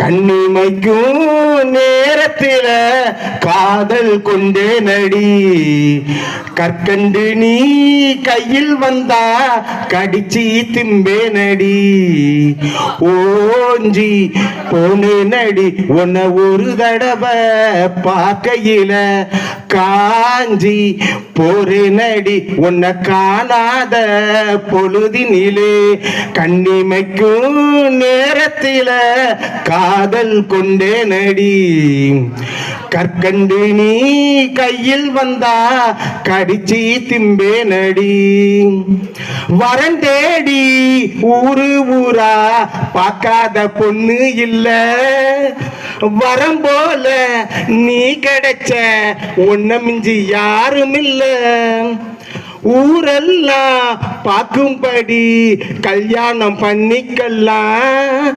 கண்ணிமைக்கும் நேரத்தில காதல் கொண்டே நடி கற்கண்டு நீ கையில் வந்தா கடிச்சி திம்பே நடி ஓஞ்சி போனே நடி உன்னை ஒரு தடவை பார்க்கையில காஞ்சி போரே நடி உன்னை காணாத பொழுதினிலே கண்ணிமைக்கும் நேரத்தில காதல் கொண்டே நடி கற்கண்டு நீ கையில் வந்தா கடிச்சி திம்பே நடி வரண்டேடி ஊரு ஊரா பார்க்காத பொண்ணு இல்ல வரம் போல நீ கிடைச்ச ஒன்ன மிஞ்சி யாரும் இல்ல ஊரெல்லாம் பார்க்கும்படி கல்யாணம் பண்ணிக்கலாம்.